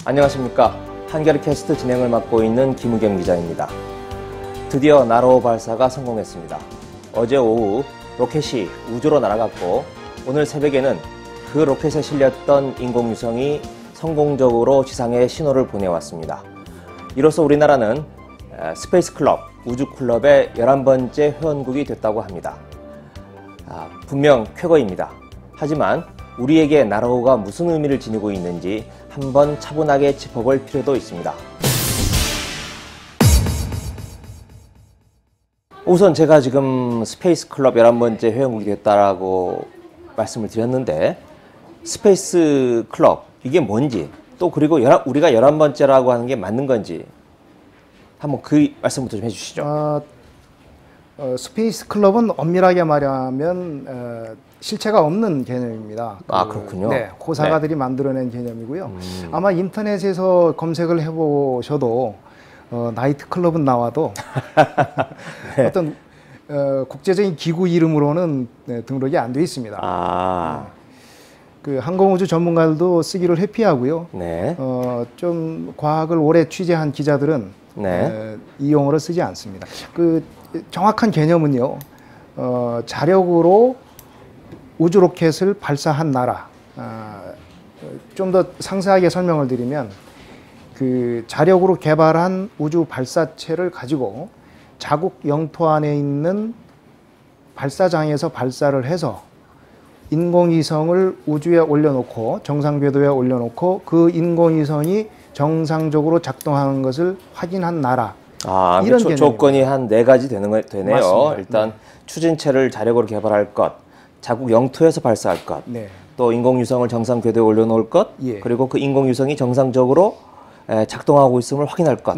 안녕하십니까. 한겨레 캐스트 진행을 맡고 있는 김우겸 기자입니다. 드디어 나로호 발사가 성공했습니다. 어제 오후 로켓이 우주로 날아갔고 오늘 새벽에는 그 로켓에 실렸던 인공위성이 성공적으로 지상에 신호를 보내왔습니다. 이로써 우리나라는 스페이스 클럽, 우주클럽의 11번째 회원국이 됐다고 합니다. 분명 쾌거입니다. 하지만 우리에게 나로호가 무슨 의미를 지니고 있는지 한번 차분하게 짚어볼 필요도 있습니다. 우선 제가 지금 스페이스 클럽 11번째 회원국이 됐다라고 말씀을 드렸는데 스페이스 클럽 이게 뭔지 또 그리고 우리가 11번째라고 하는 게 맞는 건지 한번 그 말씀부터 좀 해주시죠. 스페이스 클럽은 엄밀하게 말하면 실체가 없는 개념입니다. 그렇군요. 네, 고사가들이 만들어낸 개념이고요. 아마 인터넷에서 검색을 해보셔도 나이트 클럽은 나와도 네. 어떤 국제적인 기구 이름으로는 등록이 안 돼 있습니다. 그 항공우주 전문가들도 쓰기를 회피하고요. 네. 좀 과학을 오래 취재한 기자들은 이 용어를 쓰지 않습니다. 그 정확한 개념은요, 자력으로 우주 로켓을 발사한 나라. 좀 더 상세하게 설명을 드리면, 그 자력으로 개발한 우주 발사체를 가지고 자국 영토 안에 있는 발사장에서 발사를 해서 인공위성을 우주에 올려놓고 정상 궤도에 올려놓고 그 인공위성이 정상적으로 작동하는 것을 확인한 나라. 이런 조건이 한 4가지 되네요. 맞습니다. 일단 추진체를 자력으로 개발할 것, 자국 영토에서 발사할 것, 또 인공위성을 정상 궤도에 올려놓을 것, 그리고 그 인공위성이 정상적으로 작동하고 있음을 확인할 것.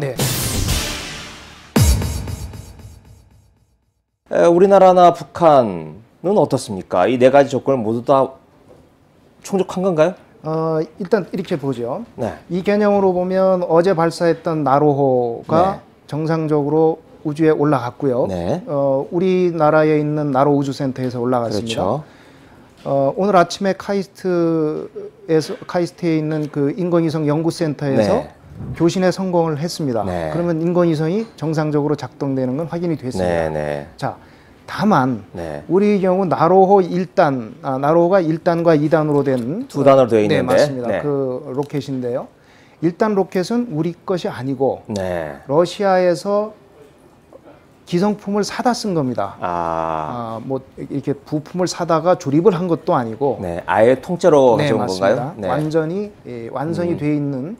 우리나라나 북한은 어떻습니까? 이 4가지 조건을 모두 다 충족한 건가요? 일단 이렇게 보죠. 이 개념으로 보면 어제 발사했던 나로호가 정상적으로 우주에 올라갔고요. 우리나라에 있는 나로 우주센터에서 올라갔습니다. 그렇죠. 오늘 아침에 카이스트에 있는 그 인공위성 연구센터에서 교신에 성공을 했습니다. 그러면 인공위성이 정상적으로 작동되는 건 확인이 됐습니다. 자, 다만 우리 경우 나로호 1단, 나로호가 1단과 2단으로 된 2단으로 되어 있는데 맞습니다. 그 로켓인데요. 1단 로켓은 우리 것이 아니고 러시아에서 기성품을 사다 쓴 겁니다. 뭐 이렇게 부품을 사다가 조립을 한 것도 아니고 아예 통째로 가져온 건가요? 완전히 완성이 돼 있는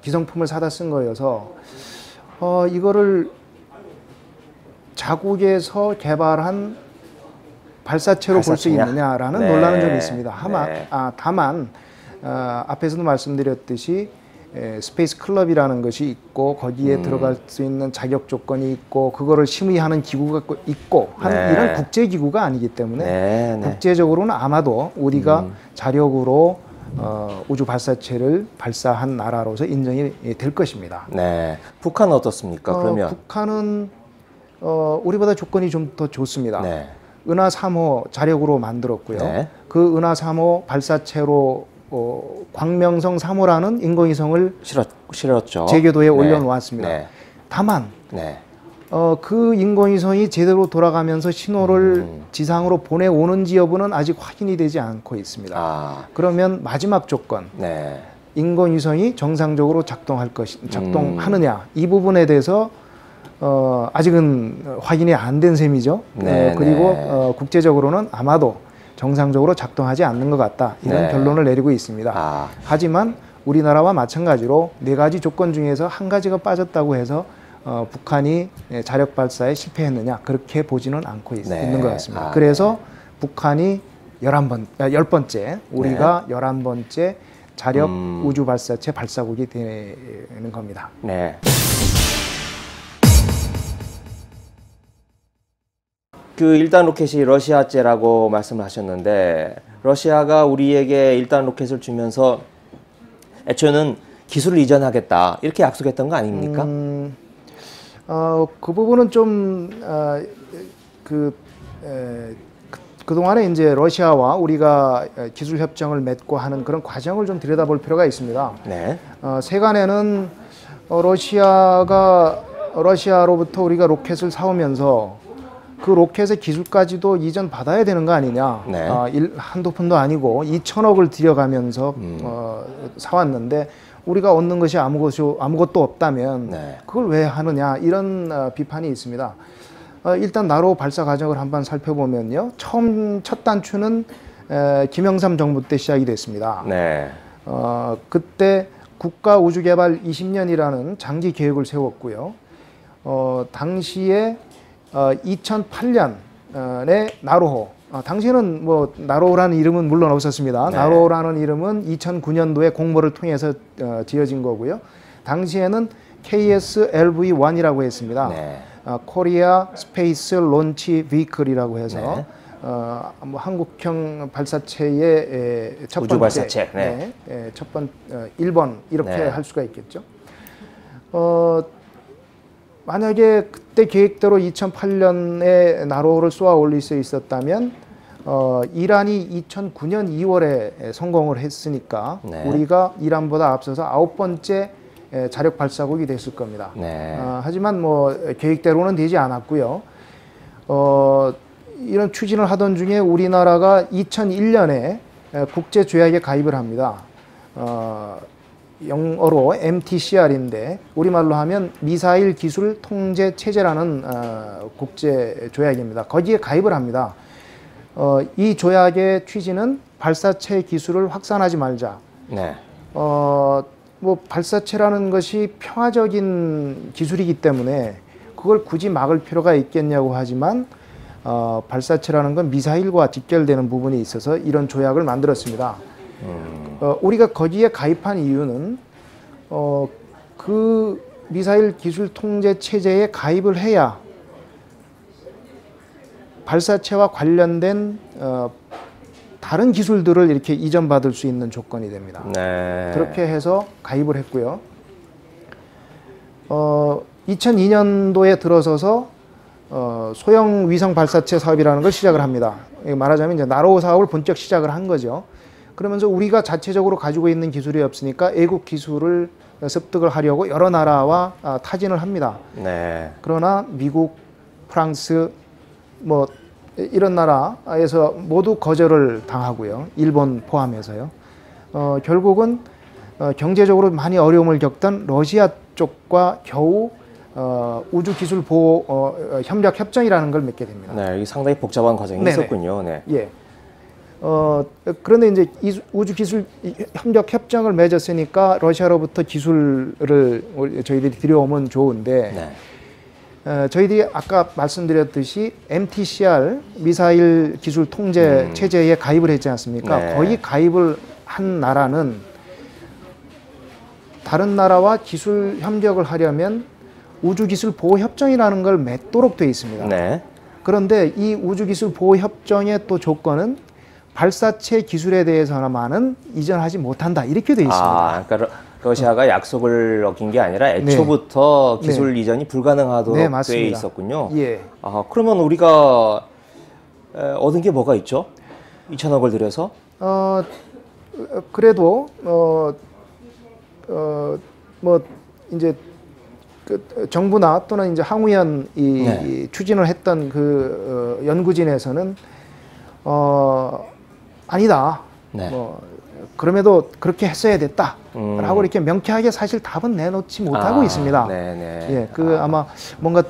기성품을 사다 쓴 거여서 이거를 자국에서 개발한 발사체로 볼 수 있느냐라는 논란은 좀 있습니다. 다만 앞에서도 말씀드렸듯이 스페이스 클럽이라는 것이 있고 거기에 들어갈 수 있는 자격 조건이 있고 그거를 심의하는 기구가 있고 이런 국제기구가 아니기 때문에 국제적으로는 아마도 우리가 자력으로 우주 발사체를 발사한 나라로서 인정이 될 것입니다. 북한은 어떻습니까? 그러면 북한은 우리보다 조건이 좀 더 좋습니다. 은하 3호 자력으로 만들었고요. 그 은하 3호 발사체로 광명성 3호라는 인공위성을 실었죠. 제궤도에 올려놓았습니다. 다만 그 인공위성이 제대로 돌아가면서 신호를 지상으로 보내오는지 여부는 아직 확인이 되지 않고 있습니다. 그러면 마지막 조건, 인공위성이 정상적으로 작동하느냐 이 부분에 대해서 아직은 확인이 안 된 셈이죠. 그리고 국제적으로는 아마도 정상적으로 작동하지 않는 것 같다. 이런 결론을 내리고 있습니다. 하지만 우리나라와 마찬가지로 4가지 조건 중에서 한 가지가 빠졌다고 해서 북한이 자력 발사에 실패했느냐 그렇게 보지는 않고 있는 것 같습니다. 그래서 북한이 10번째, 우리가 11번째 자력 우주 발사체 발사국이 되는 겁니다. 그 1단 로켓이 러시아제라고 말씀을 하셨는데 러시아가 우리에게 1단 로켓을 주면서 애초에는 기술을 이전하겠다 이렇게 약속했던 거 아닙니까? 그 부분은 좀 그동안에 이제 러시아와 우리가 기술 협정을 맺고 하는 그런 과정을 좀 들여다볼 필요가 있습니다. 네. 세간에는 러시아로부터 우리가 로켓을 사오면서 그 로켓의 기술까지도 이전 받아야 되는 거 아니냐. 네. 한두 푼도 아니고 2천억을 들여가면서 사왔는데 우리가 얻는 것이 아무것도 없다면 네. 그걸 왜 하느냐, 이런 비판이 있습니다. 일단 나로 발사 과정을 한번 살펴보면요, 첫 단추는 김영삼 정부 때 시작이 됐습니다. 네. 그때 국가우주개발 20년이라는 장기 계획을 세웠고요. 당시에 2008년에 나로호, 당시에는 뭐 나로호라는 이름은 물론 없었습니다. 네. 나로호라는 이름은 2009년도에 공모를 통해서 지어진 거고요. 당시에는 KSLV-1이라고 했습니다. 네. 코리아 스페이스 론치 비클이라고 해서 네. 뭐 한국형 발사체의 첫 번째, 우주 발사체. 네. 첫 번 1번 이렇게 네. 할 수가 있겠죠. 만약에 그때 계획대로 2008년에 나로호를 쏘아 올릴 수 있었다면 이란이 2009년 2월에 성공을 했으니까 네. 우리가 이란보다 앞서서 9번째 자력 발사국이 됐을 겁니다. 네. 하지만 뭐 계획대로는 되지 않았고요. 이런 추진을 하던 중에 우리나라가 2001년에 국제 조약에 가입을 합니다. 영어로 MTCR인데 우리말로 하면 미사일 기술 통제 체제라는 국제 조약입니다. 거기에 가입을 합니다. 이 조약의 취지는 발사체 기술을 확산하지 말자. 네. 뭐 발사체라는 것이 평화적인 기술이기 때문에 그걸 굳이 막을 필요가 있겠냐고 하지만 발사체라는 건 미사일과 직결되는 부분이 있어서 이런 조약을 만들었습니다. 우리가 거기에 가입한 이유는 그 미사일 기술 통제 체제에 가입을 해야 발사체와 관련된 다른 기술들을 이렇게 이전받을 수 있는 조건이 됩니다. 네. 그렇게 해서 가입을 했고요. 2002년도에 들어서서 소형 위성 발사체 사업이라는 걸 시작을 합니다. 말하자면 이제 나로호 사업을 본격 시작을 한 거죠. 그러면서 우리가 자체적으로 가지고 있는 기술이 없으니까 애국 기술을 습득을 하려고 여러 나라와 타진을 합니다. 네. 그러나 미국, 프랑스, 뭐 이런 나라에서 모두 거절을 당하고요. 일본 포함해서요. 결국은 경제적으로 많이 어려움을 겪던 러시아 쪽과 겨우 우주기술 보호 협력 협정이라는 걸 맺게 됩니다. 네, 이게 상당히 복잡한 과정이 네네. 있었군요. 네. 예. 그런데 이제 이 우주기술 협력 협정을 맺었으니까 러시아로부터 기술을 저희들이 들여오면 좋은데 네. 저희들이 아까 말씀드렸듯이 MTCR 미사일 기술 통제 체제에 가입을 했지 않습니까? 네. 거의 가입을 한 나라는 다른 나라와 기술 협력을 하려면 우주기술 보호협정이라는 걸 맺도록 되어 있습니다. 네. 그런데 이 우주기술 보호협정의 또 조건은 발사체 기술에 대해서만은 이전하지 못한다, 이렇게 되어 있습니다. 그러니까 러시아가 약속을 어긴 게 아니라 애초부터 네. 기술 이전이 불가능하도록 네, 돼 맞습니다. 있었군요. 예. 그러면 우리가 얻은 게 뭐가 있죠? 2천억을 들여서? 그래도 뭐 이제 그 정부나 또는 이제 항우연이 네. 추진을 했던 그 연구진에서는 아니다. 네. 뭐 그럼에도 그렇게 했어야 됐다라고 이렇게 명쾌하게 사실 답은 내놓지 못하고 있습니다. 네네. 예, 아마 뭔가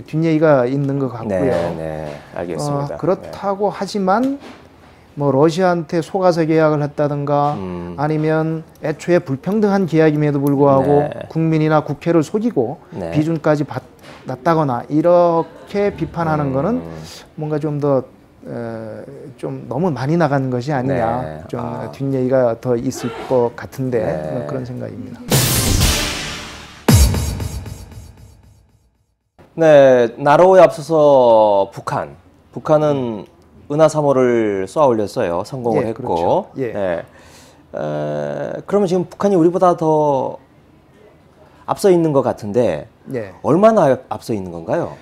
뒷얘기가 있는 것 같고요. 네, 알겠습니다. 그렇다고 하지만 뭐 러시아한테 속아서 계약을 했다든가 아니면 애초에 불평등한 계약임에도 불구하고 네. 국민이나 국회를 속이고 네. 비준까지 낮다거나 이렇게 비판하는 거는 뭔가 좀 더 좀 너무 많이 나간 것이 아니냐. 네. 좀 뒷얘기가 더 있을 것 같은데 네. 그런 생각입니다. 네, 나로호에 앞서서 북한은 은하 3호를 쏘아 올렸어요. 성공을 예, 했고. 그렇죠. 예. 네. 그러면 지금 북한이 우리보다 더 앞서 있는 것 같은데 예. 얼마나 앞서 있는 건가요?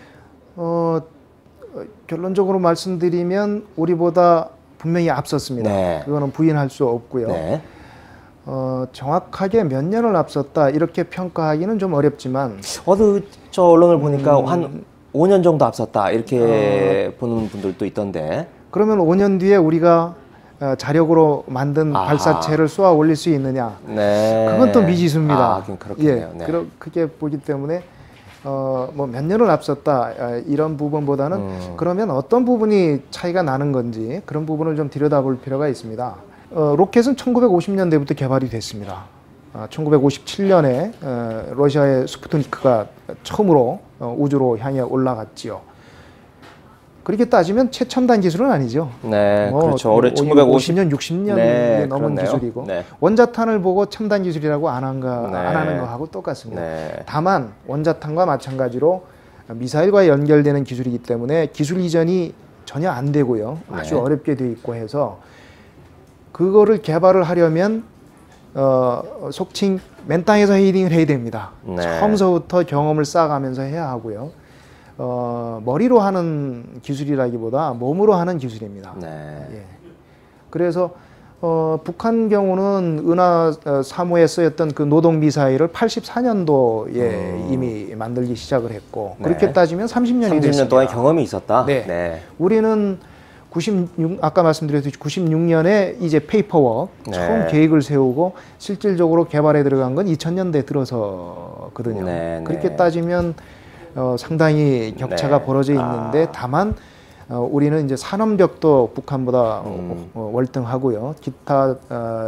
결론적으로 말씀드리면 우리보다 분명히 앞섰습니다. 네. 그거는 부인할 수 없고요. 네. 정확하게 몇 년을 앞섰다 이렇게 평가하기는 좀 어렵지만 어느 저 언론을 보니까 한 5년 정도 앞섰다 이렇게 보는 분들도 있던데. 그러면 5년 뒤에 우리가 자력으로 만든 발사체를 쏘아 올릴 수 있느냐? 네. 그건 또 미지수입니다. 그렇겠네요. 네. 그렇게 보기 때문에 뭐 몇 년을 앞섰다 이런 부분보다는 그러면 어떤 부분이 차이가 나는 건지 그런 부분을 좀 들여다볼 필요가 있습니다. 로켓은 1950년대부터 개발이 됐습니다. 1957년에 러시아의 스푸트니크가 처음으로 우주로 향해 올라갔지요. 그렇게 따지면 최첨단 기술은 아니죠. 네, 그렇죠. 올해 1950년, 60년이 네, 넘은 그렇네요. 기술이고 네. 원자탄을 보고 첨단 기술이라고 안 하는 거하고 똑같습니다. 네. 다만 원자탄과 마찬가지로 미사일과 연결되는 기술이기 때문에 기술 이전이 전혀 안 되고요. 아주 네. 어렵게 돼 있고 해서 그거를 개발을 하려면 속칭 맨 땅에서 헤딩을 해야 됩니다. 네. 처음서부터 경험을 쌓아가면서 해야 하고요. 머리로 하는 기술이라기보다 몸으로 하는 기술입니다. 네. 예. 그래서 북한 경우는 은하 3호에 쓰였던 그 노동 미사일을 84년도에 이미 만들기 시작을 했고 네. 그렇게 따지면 30년이 됐습니다. 30년 동안 경험이 있었다. 네. 네. 우리는 아까 말씀드렸듯이 96년에 이제 페이퍼워크 네. 처음 계획을 세우고 실질적으로 개발에 들어간 건 2000년대 들어서거든요. 네. 그렇게 따지면 상당히 격차가 네. 벌어져 있는데 다만 우리는 이제 산업력도 북한보다 월등하고요. 기타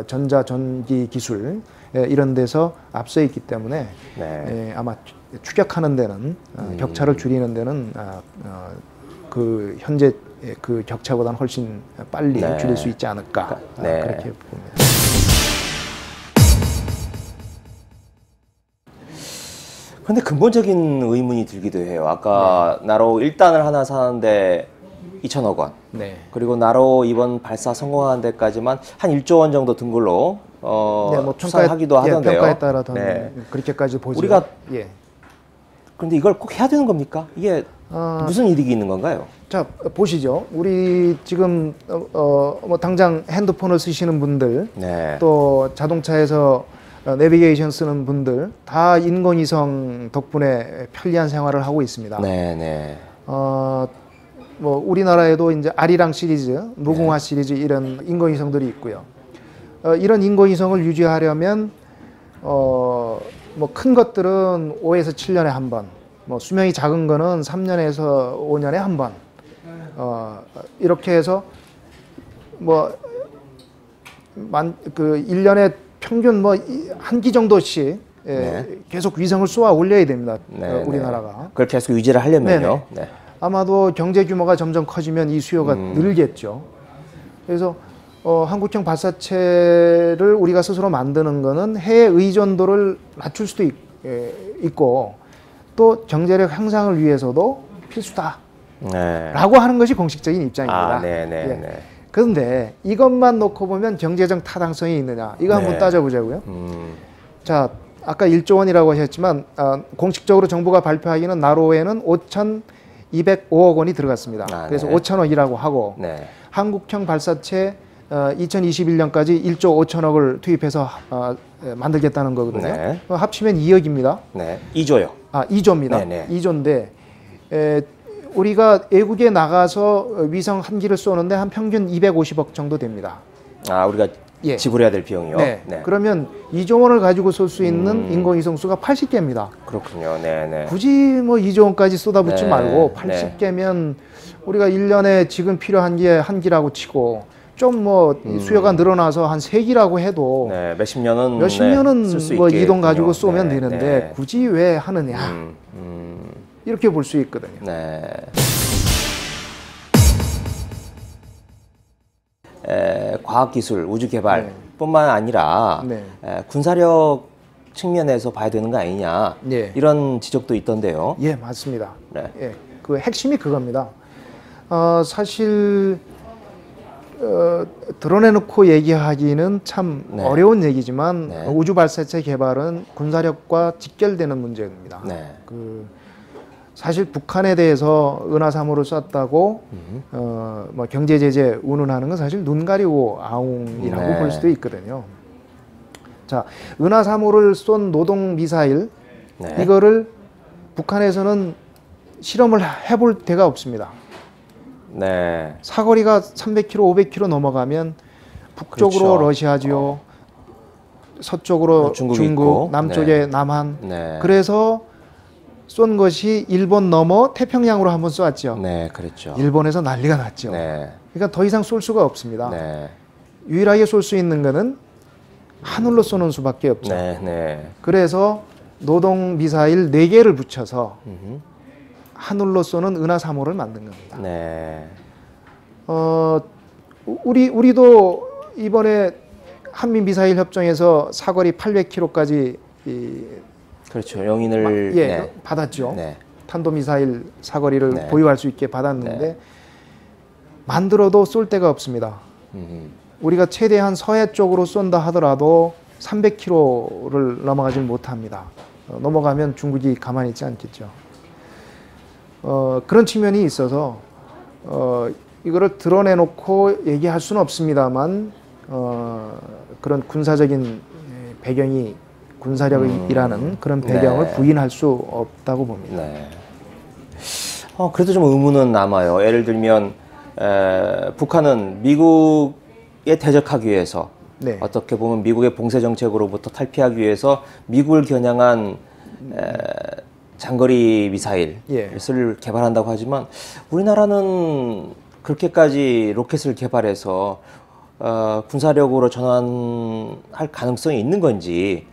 전자 전기 기술 이런 데서 앞서 있기 때문에 네. 아마 추격하는 데는 격차를 줄이는 데는 그 현재 그 격차보다는 훨씬 빨리 네. 줄일 수 있지 않을까 네. 그렇게 봅니다. 그런데 근본적인 의문이 들기도 해요. 아까 나로 1단을 하나 사는데 2천억 원. 네. 그리고 나로 이번 발사 성공하는 데까지만 한 1조 원 정도 든 걸로 네, 뭐 추산하기도 하던데요. 평가에 따라 더 네. 그렇게까지 보죠. 우리가 예. 그런데 이걸 꼭 해야 되는 겁니까? 이게 무슨 이득이 있는 건가요? 자, 보시죠. 우리 지금 뭐 당장 핸드폰을 쓰시는 분들, 네. 또 자동차에서 내비게이션 쓰는 분들 다 인공위성 덕분에 편리한 생활을 하고 있습니다. 네, 네. 뭐 우리나라에도 이제 아리랑 시리즈, 무궁화 시리즈 이런 인공위성들이 있고요. 이런 인공위성을 유지하려면 뭐 큰 것들은 5에서 7년에 한 번, 뭐 수명이 작은 거는 3년에서 5년에 한 번, 이렇게 해서 뭐 그 1년에 평균 뭐 한 기 정도씩 계속 위성을 쏘아 올려야 됩니다. 우리나라가. 그걸 계속 유지를 하려면요. 네. 아마도 경제 규모가 점점 커지면 이 수요가 늘겠죠. 그래서 한국형 발사체를 우리가 스스로 만드는 거는 해외 의존도를 낮출 수도 있고 또 경제력 향상을 위해서도 필수다. 라고 하는 것이 공식적인 입장입니다. 그런데 이것만 놓고 보면 경제적 타당성이 있느냐 이거 한번 따져보자고요. 자, 아까 1조 원이라고 하셨지만 공식적으로 정부가 발표하기는 나로에는 5,205억 원이 들어갔습니다. 그래서 5천억이라고 하고 한국형 발사체 2021년까지 1조 5천억을 투입해서 만들겠다는 거거든요. 합치면 2억입니다. 2조요. 2조입니다. 2조인데 우리가 외국에 나가서 위성 한 기를 쏘는데 한 평균 250억 정도 됩니다. 우리가 지불해야 될 비용이요? 그러면 2조 원을 가지고 쏠 수 있는 인공위성 수가 80개입니다. 그렇군요. 굳이 뭐 2조 원까지 쏟아붓지 말고 80개면 우리가 1년에 지금 필요한 게 한 기라고 치고 좀 뭐 수요가 늘어나서 한 3기라고 해도 몇십 년은 뭐 이동 가지고 쏘면 되는데 굳이 왜 하느냐 이렇게 볼 수 있거든요. 과학기술, 우주개발뿐만 아니라 군사력 측면에서 봐야 되는 거 아니냐 이런 지적도 있던데요. 예, 맞습니다. 그 핵심이 그겁니다. 사실 드러내놓고 얘기하기는 참 어려운 얘기지만 우주 발사체 개발은 군사력과 직결되는 문제입니다. 사실 북한에 대해서 은하 3호를 쐈다고 뭐 경제 제재 운운하는 건 사실 눈 가리고 아웅이라고 네. 볼 수도 있거든요. 자, 은하 3호를 쏜 노동 미사일 네. 이거를 북한에서는 실험을 해볼 데가 없습니다. 네. 사거리가 300km, 500km 넘어가면 북쪽으로 그렇죠. 러시아지요, 서쪽으로 중국, 있고. 남쪽에 네. 남한. 네. 그래서 쏜 것이 일본 넘어 태평양으로 한번 쏘았죠. 네, 그랬죠. 일본에서 난리가 났죠. 네. 그러니까 더 이상 쏠 수가 없습니다. 네. 유일하게 쏠 수 있는 거는 하늘로 쏘는 수밖에 없죠. 네, 네. 그래서 노동 미사일 4개를 붙여서 음흠. 하늘로 쏘는 은하 3호를 만든 겁니다. 네. 우리도 이번에 한미 미사일 협정에서 사거리 800km까지 그렇죠. 영인을 네. 받았죠. 네. 탄도미사일 사거리를 네. 보유할 수 있게 받았는데 네. 만들어도 쏠 데가 없습니다. 우리가 최대한 서해 쪽으로 쏜다 하더라도 300km를 넘어가지 못합니다. 넘어가면 중국이 가만히 있지 않겠죠. 그런 측면이 있어서 이거를 드러내놓고 얘기할 수는 없습니다만 그런 군사적인 배경이 군사력이라는 그런 배경을 네. 부인할 수 없다고 봅니다. 네. 그래도 좀 의문은 남아요. 예를 들면 북한은 미국에 대적하기 위해서 네. 어떻게 보면 미국의 봉쇄 정책으로부터 탈피하기 위해서 미국을 겨냥한 장거리 미사일을 예. 개발한다고 하지만 우리나라는 그렇게까지 로켓을 개발해서 군사력으로 전환할 가능성이 있는 건지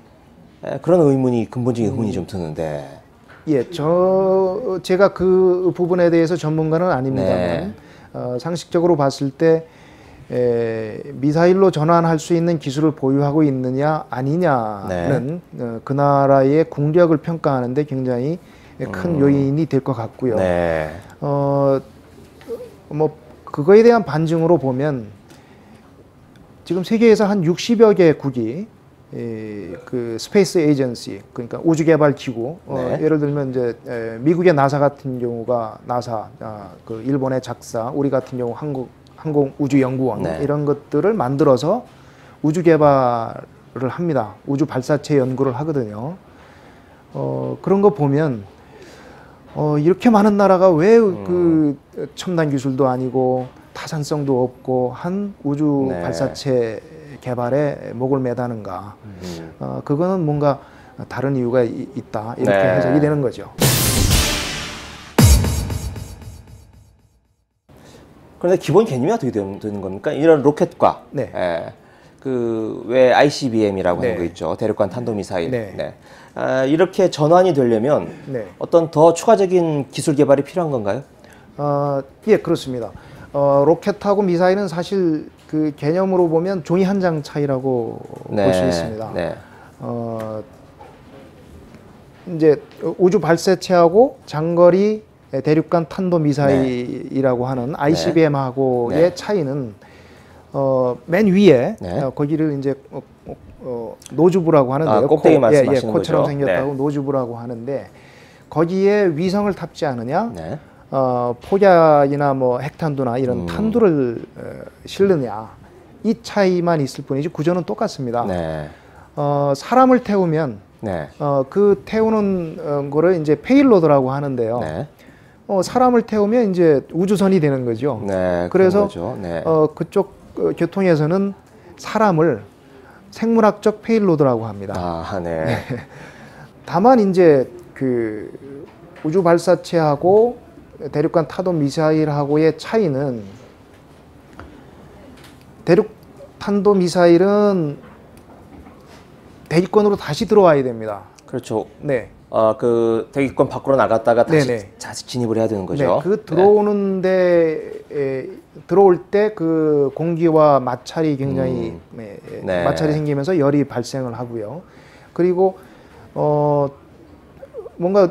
그런 의문이 근본적인 의문이 좀 드는데. 예, 제가 그 부분에 대해서 전문가는 아닙니다만 네. 상식적으로 봤을 때 미사일로 전환할 수 있는 기술을 보유하고 있느냐 아니냐는 그 나라의 국력을 평가하는데 굉장히 큰 요인이 될 것 같고요. 네. 뭐 그거에 대한 반증으로 보면 지금 세계에서 한 60여 개국이 그 스페이스 에이전시, 그러니까 우주개발 기구, 네. 예를 들면 이제 미국의 나사 같은 경우가 나사, 그 일본의 작사, 우리 같은 경우 항공우주연구원 네. 이런 것들을 만들어서 우주 개발을 합니다. 우주 발사체 연구를 하거든요. 그런 거 보면 이렇게 많은 나라가 왜 그 첨단 기술도 아니고 타산성도 없고 한 우주 네. 발사체 개발에 목을 매다는가? 그거는 뭔가 다른 이유가 있다 이렇게 네. 해석이 되는 거죠. 그런데 기본 개념이 어떻게 되는 겁니까? 이런 로켓과 네. 그 왜 ICBM이라고 하는 네. 거 있죠. 대륙간 탄도미사일. 네. 네. 이렇게 전환이 되려면 네. 어떤 더 추가적인 기술 개발이 필요한 건가요? 예, 그렇습니다. 로켓하고 미사일은 사실 그 개념으로 보면 종이 한 장 차이라고 네. 볼 수 있습니다. 네. 이제 우주 발사체하고 장거리 대륙간 탄도 미사일이라고 하는 ICBM하고의 네. 차이는 맨 위에 네. 거기를 이제 노즈부라고 하는데요. 꼭대기 말씀하시는 코처럼 거죠. 생겼다고 네. 노즈부라고 하는데 거기에 위성을 탑재하느냐, 네. 폭약이나 뭐 핵탄두나 이런 탄두를 실느냐 이 차이만 있을 뿐이지 구조는 똑같습니다. 네. 사람을 태우면 네. 그 태우는 거를 이제 페일로드라고 하는데요. 네. 사람을 태우면 이제 우주선이 되는 거죠. 네. 그래서 거죠. 네. 그쪽 교통에서는 사람을 생물학적 페일로드라고 합니다. 아, 네. 다만 이제 그 우주 발사체하고 대륙간 타도 미사일하고의 차이는 대륙 탄도 미사일은 대기권으로 다시 들어와야 됩니다. 그렇죠. 네. 그 대기권 밖으로 나갔다가 다시 네네. 진입을 해야 되는 거죠. 네, 그 들어오는데 들어올 때 그 공기와 마찰이 굉장히 네. 마찰이 생기면서 열이 발생을 하고요. 그리고 뭔가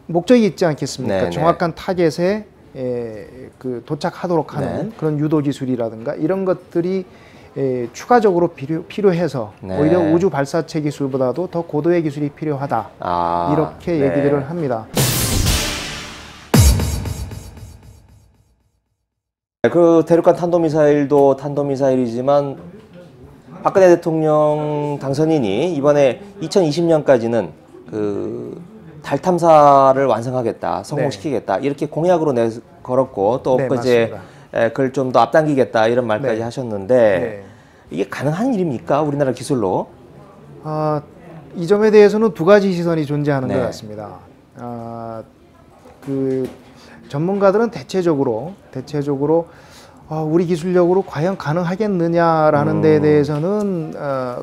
목적이 있지 않겠습니까? 네네. 정확한 타겟에 그 도착하도록 하는 네. 그런 유도 기술이라든가 이런 것들이 추가적으로 필요해서 네. 오히려 우주 발사체 기술보다도 더 고도의 기술이 필요하다. 이렇게 네. 얘기들을 합니다. 그 대륙간 탄도미사일도 탄도미사일이지만 박근혜 대통령 당선인이 이번에 2020년까지는 그 달 탐사를 완성하겠다, 성공시키겠다 이렇게 공약으로 걸었고 또 엊그제 그걸 좀 더 앞당기겠다 이런 말까지 하셨는데 이게 가능한 일입니까? 우리나라 기술로? 이 점에 대해서는 두 가지 시선이 존재하는 것 같습니다. 그 전문가들은 대체적으로 우리 기술력으로 과연 가능하겠느냐라는 데에 대해서는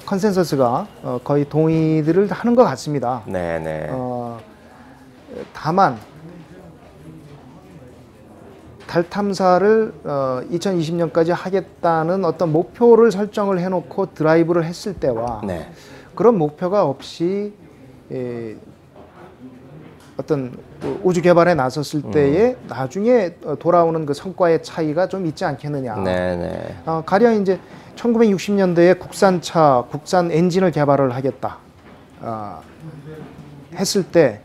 컨센서스가 거의 동의들을 하는 것 같습니다. 다만 달 탐사를 2020년까지 하겠다는 어떤 목표를 설정을 해놓고 드라이브를 했을 때와 그런 목표가 없이 어떤 우주 개발에 나섰을 때에 나중에 돌아오는 그 성과의 차이가 좀 있지 않겠느냐. 가령 이제 1960년대에 국산 엔진을 개발을 하겠다 했을 때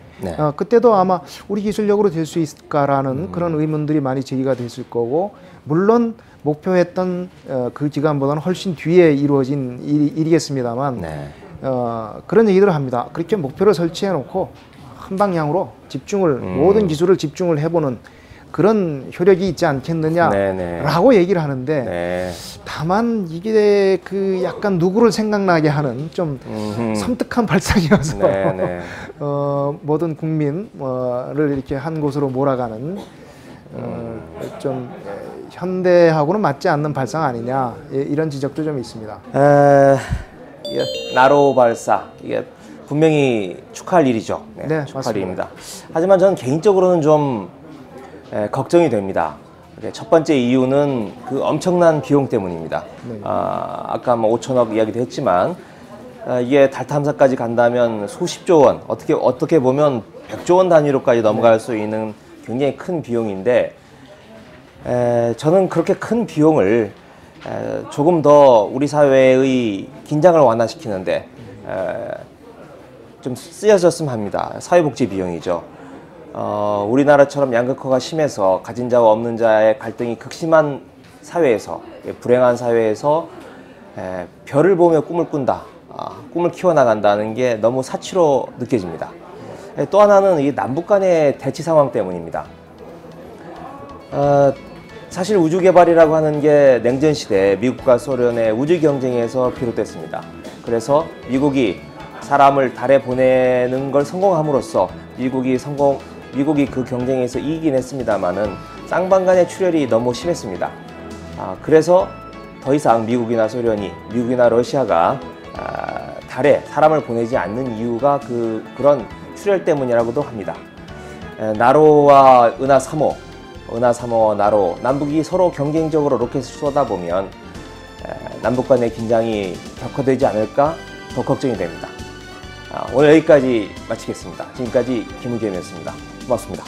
그때도 아마 우리 기술력으로 될 수 있을까라는 그런 의문들이 많이 제기가 됐을 거고, 물론 목표했던 그 기간보다는 훨씬 뒤에 이루어진 일이겠습니다만 그런 얘기들을 합니다. 그렇게 목표를 설치해 놓고 한 방향으로 집중을 모든 기술을 집중을 해보는 그런 효력이 있지 않겠느냐라고 얘기를 하는데 다만 이게 그 약간 누구를 생각나게 하는 좀 섬뜩한 발상이어서 모든 국민을 이렇게 한 곳으로 몰아가는 좀 현대하고는 맞지 않는 발상 아니냐 이런 지적도 좀 있습니다. 나로 발사 이게 분명히 축하할 일이죠. 축하할 일입니다. 하지만 저는 개인적으로는 좀 걱정이 됩니다. 첫 번째 이유는 그 엄청난 비용 때문입니다. 아까 뭐 5천억 이야기도 했지만 이게 달 탐사까지 간다면 수십조 원, 어떻게 보면 100조 원 단위로까지 넘어갈 수 있는 굉장히 큰 비용인데 저는 그렇게 큰 비용을 조금 더 우리 사회의 긴장을 완화시키는데 좀 쓰여졌으면 합니다. 사회복지 비용이죠. 우리나라처럼 양극화가 심해서 가진 자와 없는 자의 갈등이 극심한 사회에서, 불행한 사회에서 별을 보며 꿈을 꾼다, 꿈을 키워나간다는 게 너무 사치로 느껴집니다. 또 하나는 이 남북 간의 대치 상황 때문입니다. 사실 우주 개발이라고 하는 게 냉전 시대 미국과 소련의 우주 경쟁에서 비롯됐습니다. 그래서 미국이 사람을 달에 보내는 걸 성공함으로써 미국이 그 경쟁에서 이기긴 했습니다만은 쌍방 간의 출혈이 너무 심했습니다. 그래서 더 이상 미국이나 러시아가 달에 사람을 보내지 않는 이유가 그런 출혈 때문이라고도 합니다. 나로와 은하 3호와 나로, 남북이 서로 경쟁적으로 로켓을 쏟아보면 남북 간의 긴장이 격화되지 않을까 더 걱정이 됩니다. 오늘 여기까지 마치겠습니다. 지금까지 김우겸이었습니다. 고맙습니다.